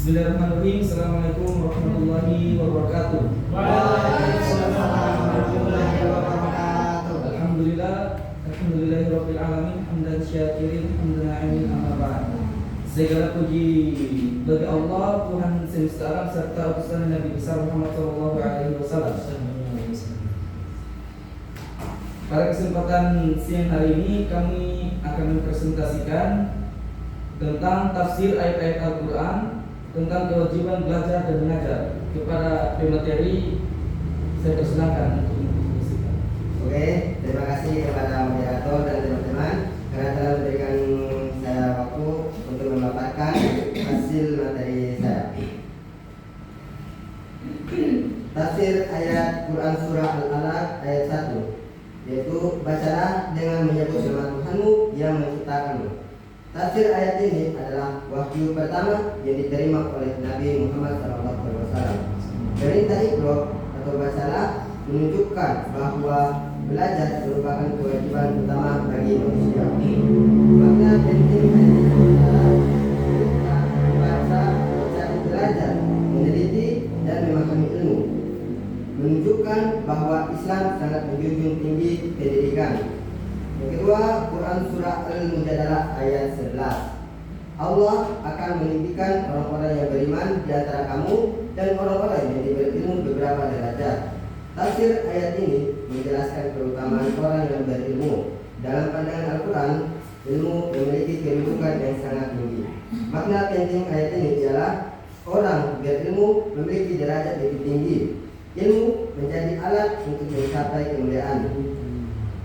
Bismillahirrahmanirrahim. Assalamualaikum warahmatullahi wabarakatuh. Waalaikumsalam warahmatullahi wabarakatuh. Alhamdulillahirabbil alamin, hamdan syakirin, hamdan na'imin, amma ba'd. Segala puji bagi Allah, Tuhan semesta alam, serta utusan Nabi besar Muhammad SAW. Pada kesempatan siang hari ini kami akan mempresentasikan tentang tafsir ayat-ayat Al-Quran, tentang kewajiban belajar dan mengajar. Kepada pemateri saya persilakan untuk mengintroduksikan. Oke, terima kasih kepada moderator dan teman-teman karena telah memberikan saya waktu untuk memaparkan hasil materi saya. Tafsir ayat Quran surah Al-Alaq ayat 1, yaitu bacalah dengan menyebut nama Tuhanmu yang menciptakanmu. Tafsir ayat ini adalah wahyu pertama yang diterima oleh Nabi Muhammad SAW. Perintah Iqra atau bacalah menunjukkan bahwa belajar merupakan kewajiban utama bagi manusia. Makna penting ayat ini adalah perintah membaca, mencari belajar, meneliti dan memahami ilmu. Menunjukkan bahwa Islam sangat menjunjung tinggi pendidikan. Yang kedua, Quran surah Al-Mujadalah ayat 11. Allah akan meninggikan orang-orang yang beriman di antara kamu dan orang-orang yang diberi ilmu beberapa derajat. Tafsir ayat ini menjelaskan keutamaan orang yang berilmu. Dalam pandangan Al-Quran, ilmu memiliki kedudukan yang sangat tinggi. Makna penting ayat ini ialah orang berilmu memiliki derajat lebih tinggi. Ilmu menjadi alat untuk mencapai kemuliaan.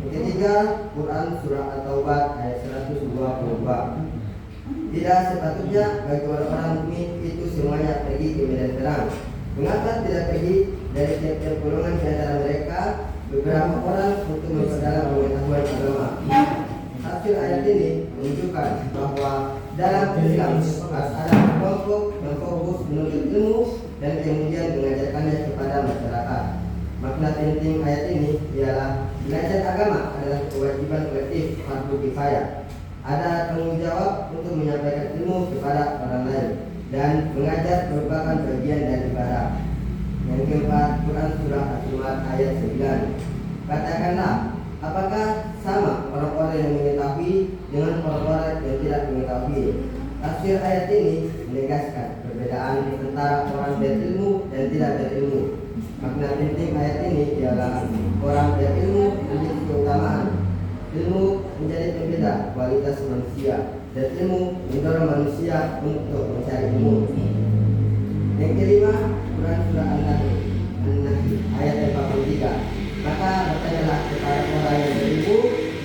Yang ketiga, Quran surah At-Taubah ayat 122. Tidak sepatutnya bagi orang-orang mukmin itu semuanya pergi ke medan perang. Mengapa tidak pergi dari tiap-tiap golongan di antara mereka beberapa orang untuk memperdalam pengetahuan agama? Tafsir ayat ini menunjukkan bahwa dalam Islam harus ada kelompok yang fokus menuntut ilmu dan kemudian mengajarkannya kepada masyarakat. Makna penting ayat ini ialah belajar agama adalah kewajiban kolektif fardu kifayah. Ada tanggung jawab untuk menyampaikan ilmu kepada orang lain dan mengajar merupakan bagian dari ibadah. Yang keempat, Quran surah At-Zumar ayat 9. Katakanlah, apakah sama orang-orang yang mengetahui dengan orang-orang yang tidak mengetahui? Tafsir ayat ini menegaskan perbedaan antara orang berilmu dan tidak berilmu. Makna penting ayat ini ialah orang berilmu memiliki keutamaan. Ilmu menjadi pembeda kualitas manusia dan ilmu mendorong manusia untuk mencari ilmu. Yang kelima, Quran surah An-Nahl ayat 43. Maka bertanyalah kepada orang yang berilmu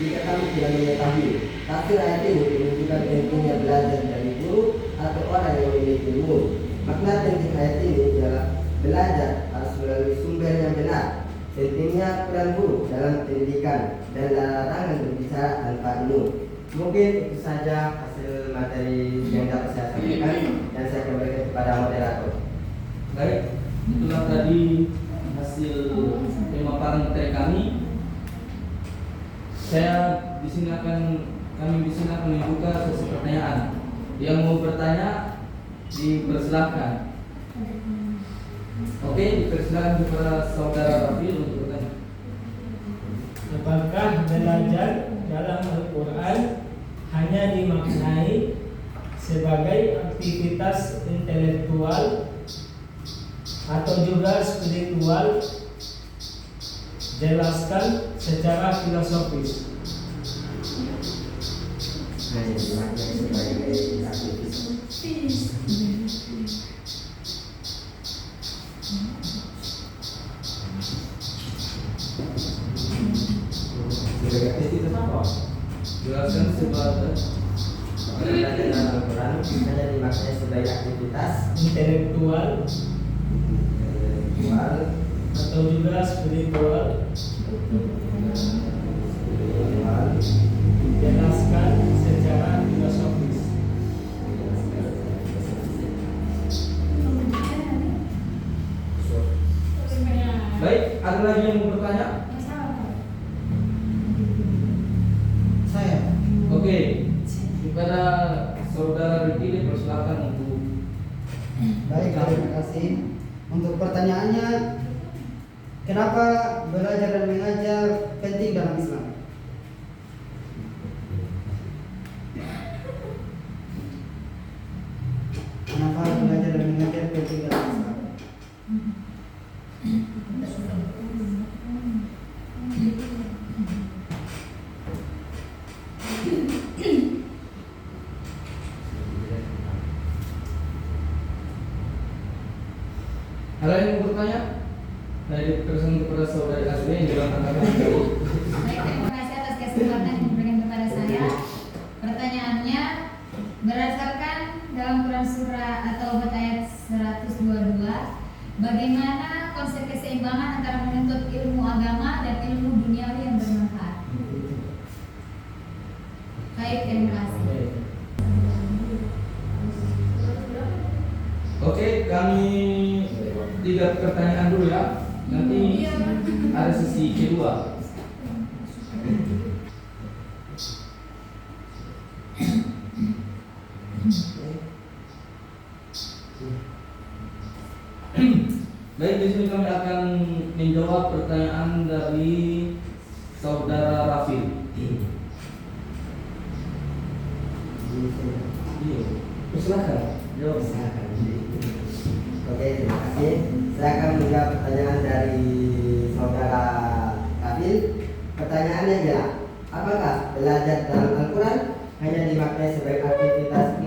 jika kamu tidak mengetahui. Tafsir ayat ini menunjukkan pentingnya belajar dari guru atau orang yang memiliki ilmu. Makna penting ayat ini ialah belajar harus melalui sumber yang benar. Pentingnya peran guru dalam pendidikan dan larangan berbicara tanpa ilmu. Mungkin itu saja hasil materi yang dapat saya sampaikan dan saya kembalikan kepada moderator. Baik, itulah tadi hasil pemaparan materi kami. Kami di sini akan membuka sesi pertanyaan. Yang mau bertanya dipersilakan. Oke, dipersilakan kepada saudara Rafil untuk bertanya. Apakah belajar dalam Al-Quran hanya dimaknai sebagai aktivitas intelektual atau juga spiritual? Jelaskan secara filosofis. Jelaskan sebagai Belajar dalam Al-Quran hanya dimaknai sebagai aktivitas Intelektual atau juga spiritual. Jelaskan secara filosofis. baik, ada lagi yang mau bertanya? saya. Oke, kepada saudara Riki dipersilakan untuk Baik, terima kasih. Untuk pertanyaannya, kenapa belajar dan mengajar penting dalam Islam? Kenapa belajar dan mengajar penting dalam Islam? Ada yang mau bertanya? Dari persen kepada saudari Asli yang bilang tentang Baik, terima kasih atas kesempatan yang diberikan kepada saya. Pertanyaannya, berdasarkan dalam Quran surah atau ayat 122, bagaimana konsep keseimbangan antara menuntut ilmu agama dan ilmu duniawi yang bermanfaat? Baik, terima kasih. Oke, kami 3 pertanyaan dulu ya. Nanti ada sesi kedua. Baik, di sini kami akan menjawab pertanyaan dari saudara Raffi. Iya, silakan jawab. Oke, terima kasih. Saya akan menjawab pertanyaan dari saudara Kafil. Pertanyaannya adalah, apakah belajar dalam Al-Quran hanya dimaknai sebagai aktivitas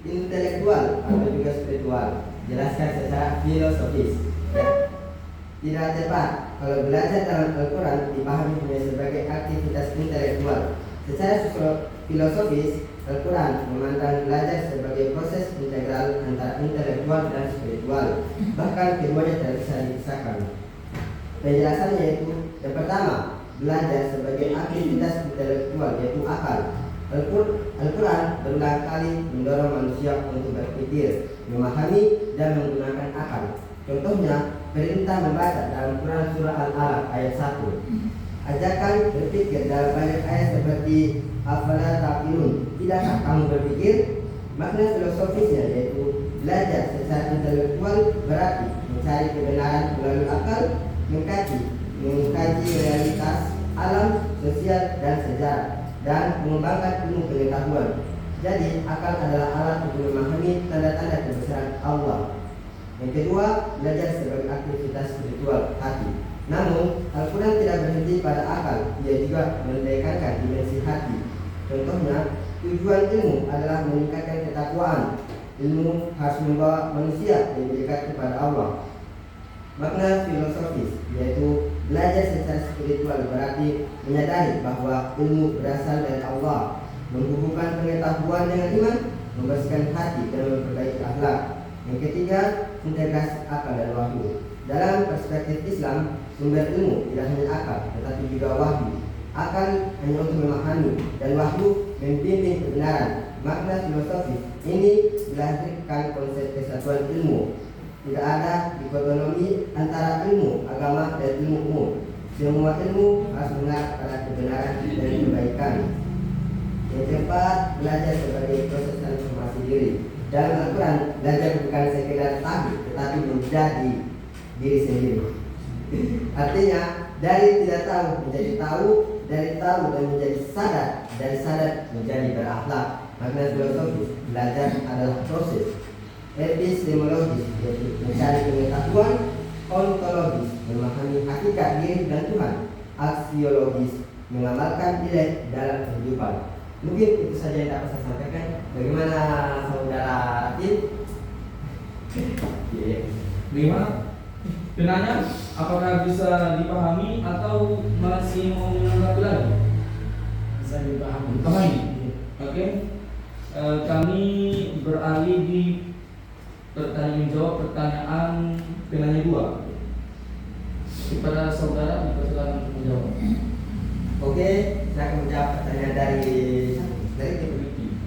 intelektual atau juga spiritual? Jelaskan secara filosofis. Ya. Tidak tepat kalau belajar dalam Al-Quran dipahami hanya sebagai aktivitas intelektual. Secara filosofis, Al-Quran memandang belajar sebagai proses integral antara intelektual dan spiritual. Bahkan keduanya tidak bisa dipisahkan. Penjelasannya yaitu, yang pertama, belajar sebagai aktivitas intelektual yaitu akal. Al-Quran berulang kali mendorong manusia untuk berpikir, memahami, dan menggunakan akal. Contohnya, perintah membaca dalam Quran surah Al-Alaq ayat 1. Ajakan berpikir dalam banyak ayat seperti afala taqilun, tidakkah kamu berpikir? Makna filosofisnya yaitu belajar secara intelektual berarti mencari kebenaran melalui akal, mengkaji realitas alam, sosial, dan sejarah, dan mengembangkan ilmu pengetahuan. Jadi akal adalah alat untuk memahami tanda-tanda kebesaran Allah. Yang kedua, belajar sebagai aktivitas spiritual hati. Namun, Al-Quran tidak berhenti pada akal, ia juga mendekankan dimensi hati. Contohnya, tujuan ilmu adalah meningkatkan ketakwaan. Ilmu harus membawa manusia lebih dekat kepada Allah. Makna filosofis yaitu belajar secara spiritual berarti menyadari bahwa ilmu berasal dari Allah, menghubungkan pengetahuan dengan iman, membersihkan hati dan memperbaiki akhlak. Yang ketiga, integrasi akal dan wahyu. Dalam perspektif Islam, sumber ilmu tidak hanya akal, tetapi juga wahyu. Akal hanya untuk memahami, dan wahyu membimbing kebenaran. Makna filosofis ini melahirkan konsep kesatuan ilmu. Tidak ada dikotomi antara ilmu agama dan ilmu umum. Semua ilmu harus mengarah pada kebenaran dan kebaikan. Yang keempat, belajar sebagai proses transformasi diri. Dalam Al-Quran, belajar bukan sekedar tahu, tetapi menjadi diri sendiri. Artinya, dari tidak tahu menjadi tahu, dari tahu dan menjadi sadar, dari sadar menjadi berakhlak. Makna filosofis, belajar adalah proses. Epistemologis, yaitu mencari pengetahuan. Ontologis, memahami hakikat diri dan Tuhan. Aksiologis, mengamalkan nilai dalam kehidupan. Mungkin itu saja yang dapat saya sampaikan. Bagaimana saudara Ratif? Bagaimana? Penanya, apakah bisa dipahami atau masih mau menanggapi lagi? Bisa dipahami. Dipahami. Oke. Kami beralih di menjawab pertanyaan penanya 2. Kepada saudara dipersilakan untuk menjawab. Oke, saya akan menjawab pertanyaan dari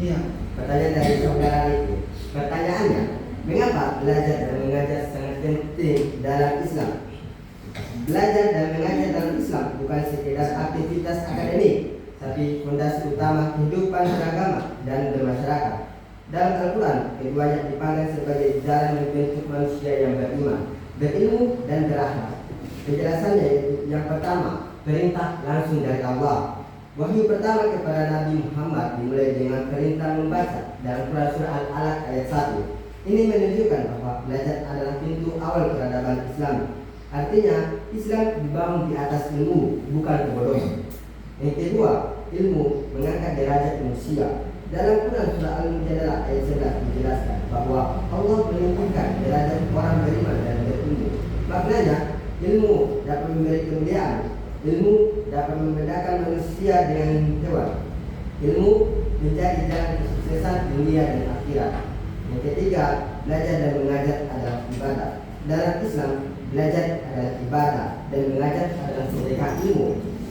Iya. pertanyaan dari saudara itu. Pertanyaannya, mengapa belajar dan mengajar sangat penting dalam Islam? Belajar dan mengajar dalam Islam bukan sekedar aktivitas akademik, tapi fondasi utama kehidupan beragama dan bermasyarakat. Dalam Al-Quran, keduanya dipandang sebagai jalan membentuk manusia yang beriman, berilmu, dan berakhlak. Penjelasannya yaitu yang pertama, perintah langsung dari Allah. Wahyu pertama kepada Nabi Muhammad dimulai dengan perintah membaca dalam Quran Surah Al-Alaq ayat 1. Ini menunjukkan bahwa belajar adalah pintu awal peradaban Islam. Artinya, Islam dibangun di atas ilmu, bukan kebodohan. Yang kedua, ilmu mengangkat derajat manusia. Dalam Quran Surah Al-Mujadalah ayat 11 dijelaskan bahwa Allah meninggikan derajat orang beriman dan berilmu. Maknanya, ilmu dapat memberi kemuliaan. Ilmu dapat membedakan manusia dengan hewan. Ilmu menjadi jalan kesuksesan dunia dan akhirat. Yang ketiga, belajar dan mengajar adalah ibadah. Dalam Islam, belajar adalah ibadah dan mengajar adalah sedekah ilmu.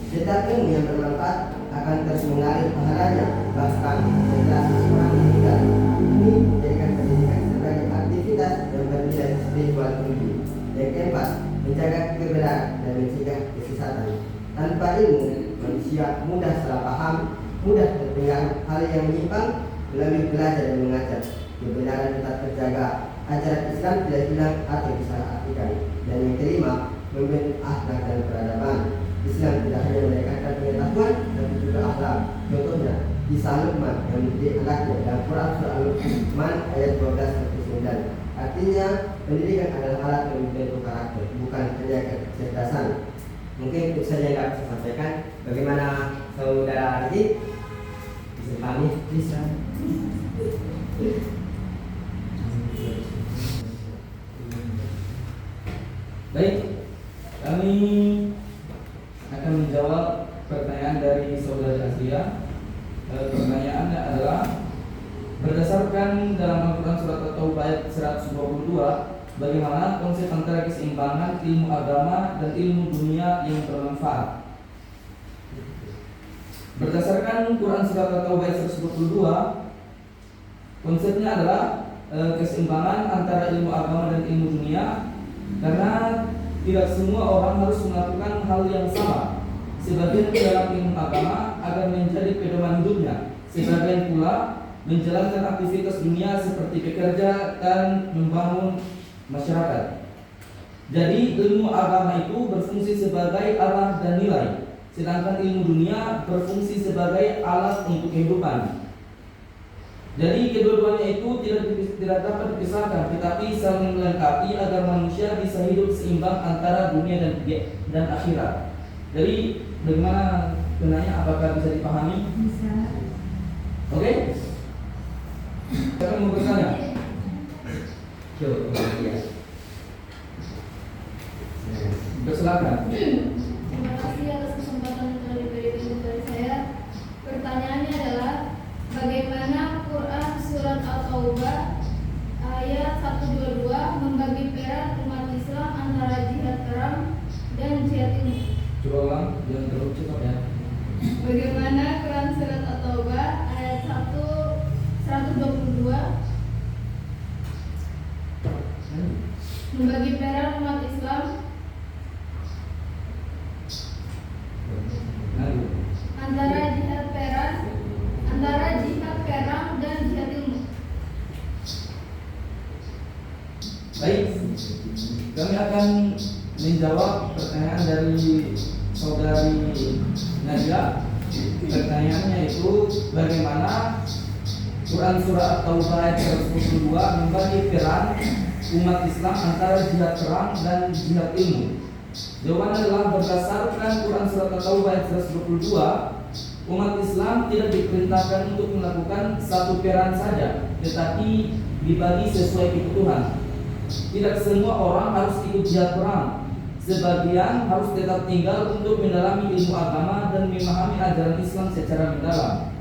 Setiap ilmu yang bermanfaat akan terus mengalir pahalanya, bahkan setelah seseorang meninggal. Ini menjadikan pendidikan sebagai aktivitas yang bernilai spiritual tinggi. Yang keempat, menjaga kebenaran dan mencegah kesesatan. Tanpa ilmu, manusia mudah salah paham, mudah terpengaruh hal yang menyimpang. Melalui belajar dan mengajar, kebenaran tetap terjaga, ajaran Islam tidak hilang atau disalahartikan. Dan yang kelima, membentuk akhlak dan peradaban. Islam tidak hanya menekankan pengetahuan, tapi juga akhlak. Contohnya, Kisah Luqman yang mendidik anaknya dalam Quran Surah Al-Luqman ayat 12-9. Artinya, pendidikan adalah alat yang membentuk karakter, bukan hanya kecerdasan. Mungkin itu saja yang dapat saya sampaikan. Bagaimana saudara Adi? Bisa dipahami? Bisa. Baik, kami akan menjawab pertanyaan dari saudara Azria. Pertanyaannya adalah, berdasarkan dalam Al-Quran Surat At-Taubah ayat 122, bagaimana konsep antara keseimbangan ilmu agama dan ilmu dunia yang bermanfaat? Berdasarkan Quran Surat At-Taubah ayat 122, konsepnya adalah keseimbangan antara ilmu agama dan ilmu dunia, karena tidak semua orang harus melakukan hal yang sama. Sebagian dalam ilmu agama agar menjadi pedoman hidupnya, sebagian pula menjalankan aktivitas dunia seperti bekerja dan membangun masyarakat. Jadi ilmu agama itu berfungsi sebagai arah dan nilai, sedangkan ilmu dunia berfungsi sebagai alat untuk kehidupan. Jadi kedua-duanya itu tidak dapat dipisahkan, tetapi saling melengkapi agar manusia bisa hidup seimbang antara dunia dan akhirat. Jadi bagaimana penanya, apakah bisa dipahami? Bisa. Oke? Siapa yang mau bertanya? Bersilakan. Terima kasih atas kesempatan yang telah diberikan dari saya. Pertanyaannya adalah, bagaimana Quran Surat At-Taubah ayat 122 membagi peran umat Islam antara jihad terang dan jihad ilmu? Coba ulang, jangan terlalu cepat ya. Bagaimana Quran Surat At-Taubah ayat 122 membagi peran umat Islam antara jihad perang dan jihad ilmu? Baik, kami akan menjawab pertanyaan dari saudari Nadia. Pertanyaannya itu, bagaimana Quran Surah At-Taubah ayat 122 membagi peran umat Islam antara jihad perang dan jihad ilmu? Jawabannya adalah, berdasarkan Quran Surah At-Taubah ayat 122, umat Islam tidak diperintahkan untuk melakukan satu peran saja, tetapi dibagi sesuai kebutuhan. Tidak semua orang harus ikut jihad perang. Sebagian harus tetap tinggal untuk mendalami ilmu agama dan memahami ajaran Islam secara mendalam.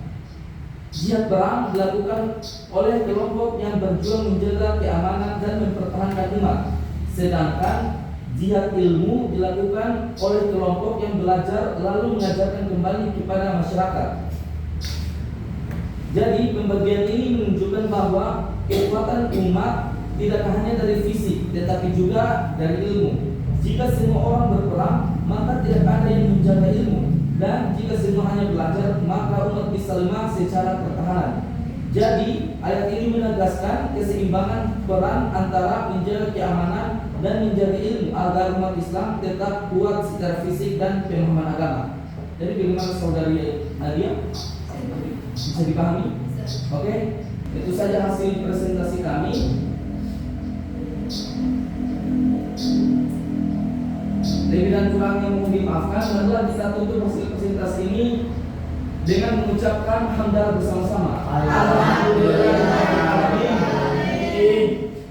Jihad perang dilakukan oleh kelompok yang berjuang menjaga keamanan dan mempertahankan umat. Sedangkan jihad ilmu dilakukan oleh kelompok yang belajar lalu mengajarkan kembali kepada masyarakat. Jadi pembagian ini menunjukkan bahwa kekuatan umat tidak hanya dari fisik, tetapi juga dari ilmu. Jika semua orang berperang, maka tidak ada yang menjaga ilmu. Dan jika semua hanya belajar, maka umat bisa lemah secara pertahanan. Jadi ayat ini menegaskan keseimbangan peran antara menjaga keamanan dan menjaga ilmu agar umat Islam tetap kuat secara fisik dan pemahaman agama. Jadi bagaimana saudari Nadia? Bisa dipahami? Oke, itu saja hasil presentasi kami. Lebih dan kurangnya mohon dimaafkan. Marilah kita tutup hasil presentasi ini dengan mengucapkan hamdalah bersama-sama. Alhamdulillahirrahmanirrahim.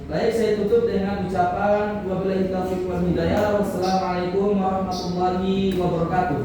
Baik, saya tutup dengan ucapan wabillahi taufiq wal hidayah. Wassalamualaikum warahmatullahi wabarakatuh.